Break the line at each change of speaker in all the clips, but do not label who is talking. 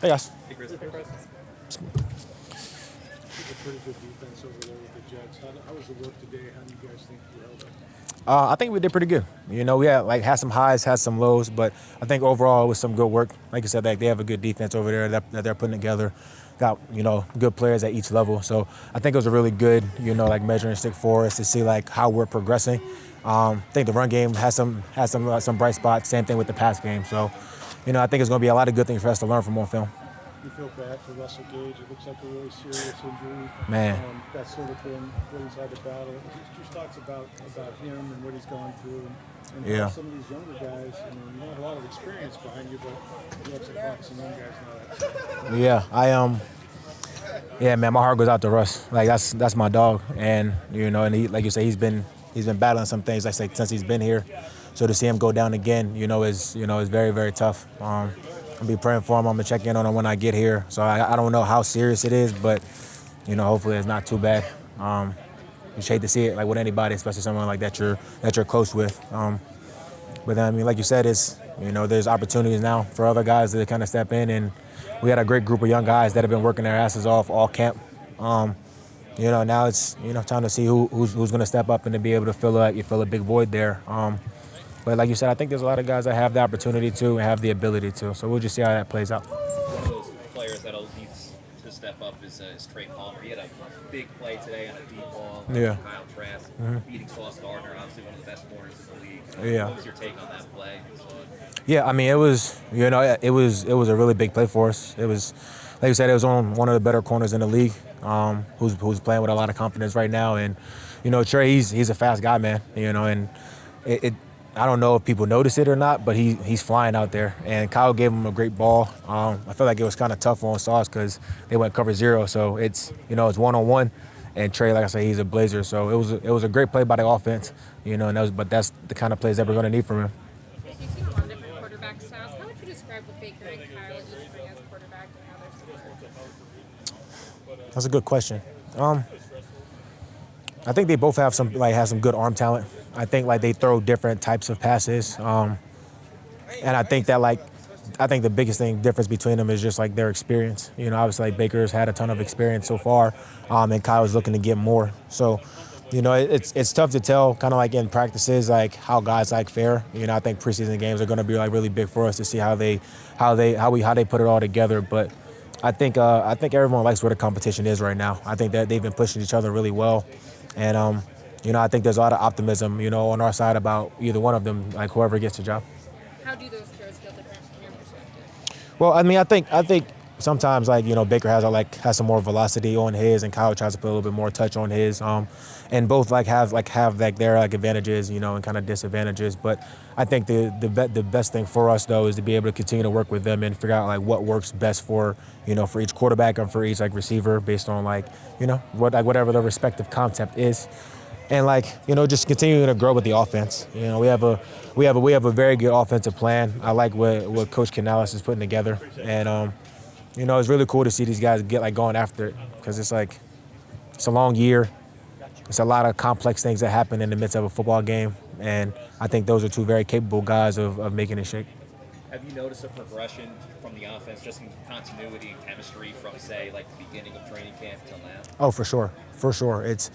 Hey, guys.
Hey, Chris.
A pretty good defense over there with the Jets. How was the work today? How do you guys think you held up?
I think we did pretty good. You know, we had some highs, had some lows, but I think overall it was some good work. Like you said, like they have a good defense over there that they're putting together. Got, you know, good players at each level. So I think it was a really good, you know, like measuring stick for us to see like how we're progressing. I think the run game has some bright spots. Same thing with the pass game. So, you know, I think it's going to be a lot of good things for us to learn from on film.
You feel bad for Russell Gage? It looks like a really serious injury.
Man.
That's sort of been what he's had to battle. Just thoughts about him and what he's gone through, and
Yeah.
some of these younger guys. I mean, you don't have a lot of experience behind you, but you have some Bucs and young guys now.
Yeah, yeah, man, my heart goes out to Russ. Like that's my dog, and you know, and he, like you say, he's been battling some things. Like I say, since he's been here, so to see him go down again, is very, very tough. I'll be praying for him. I'm gonna check in on him when I get here. So I don't know how serious it is, but you know, hopefully it's not too bad. You just hate to see it like with anybody, especially someone like that you're close with. But I mean, like you said, there's opportunities now for other guys to kind of step in, and we had a great group of young guys that have been working their asses off all camp. Now it's time to see who's going to step up and to be able to fill a big void there. But like you said, I think there's a lot of guys that have the opportunity to and have the ability to. So we'll just see how that plays out.
One of those players that'll need to step up is Trey Palmer. He had a big play today on a deep ball.
Yeah.
Kyle Trask beating Sauce Gardner, obviously one of the best corners in the league.
Yeah.
What was your take on that play?
Yeah, I mean, it was a really big play for us. It was, like you said, it was on one of the better corners in the league, who's playing with a lot of confidence right now. And, Trey, he's a fast guy, man, and I don't know if people notice it or not, but he's flying out there. And Kyle gave him a great ball. I feel like it was kind of tough on Sauce because they went cover zero. So it's one-on-one. And Trey, like I said, he's a blazer. So it was a great play by the offense, but that's the kind of plays that we're going to need from him.
You've seen a lot of different quarterback styles. How would you describe what Baker and Kyle each bring as quarterback and how they're similar?
That's a good question. I think they both have some good arm talent. I think they throw different types of passes, and I think that the biggest difference between them is just their experience. Obviously Baker's had a ton of experience so far, and Kyle's looking to get more. So, it's tough to tell kind of in practices how guys fare. I think preseason games are going to be really big for us to see how they put it all together. But I think everyone likes where the competition is right now. I think that they've been pushing each other really well. And, I think there's a lot of optimism, on our side about either one of them, whoever gets the job.
How do those throws feel different from your perspective?
Well, I mean, I think sometimes, Baker has some more velocity on his, and Kyle tries to put a little bit more touch on his. And both have their advantages, and kind of disadvantages. But I think the best thing for us though is to be able to continue to work with them and figure out what works best for each quarterback and for each receiver based on whatever the respective concept is. And just continuing to grow with the offense. We have a very good offensive plan. I like what Coach Canales is putting together, and it's really cool to see these guys get going after it because it's a long year. It's a lot of complex things that happen in the midst of a football game, and I think those are two very capable guys of making it shake.
Have you noticed a progression from the offense, just in continuity and chemistry from, say, the beginning of training camp till now?
Oh, for sure. It's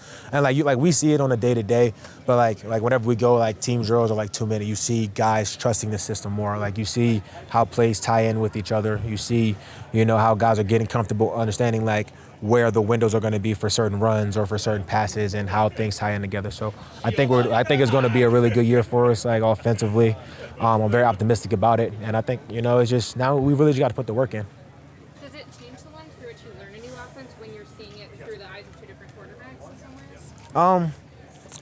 we see it on a day-to-day, but whenever we go team drills or 2 minute, you see guys trusting the system more. You see how plays tie in with each other. You see, how guys are getting comfortable understanding where the windows are going to be for certain runs or for certain passes and how things tie in together. So I think it's going to be a really good year for us offensively. I'm very optimistic about it, and I think it's just now we really just got to put the work in.
Does it change the lens through which you learn a new offense when you're seeing it through the eyes of two different quarterbacks in some ways?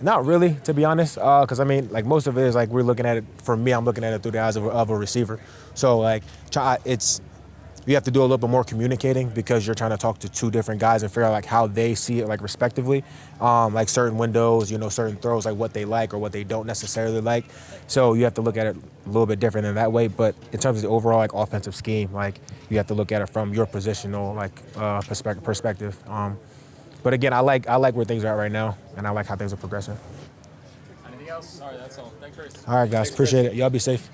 Not really, to be honest, because most of it is we're looking at it. For me, I'm looking at it through the eyes of a receiver. So you have to do a little bit more communicating because you're trying to talk to two different guys and figure out how they see it respectively, certain windows, certain throws, what they like or what they don't necessarily like. So you have to look at it a little bit different in that way. But in terms of the overall offensive scheme, you have to look at it from your positional perspective. But again, I like where things are at right now, and I like how things are progressing.
Anything else? All right, that's all. Thanks, Chris.
All right, guys, appreciate it. Y'all be safe.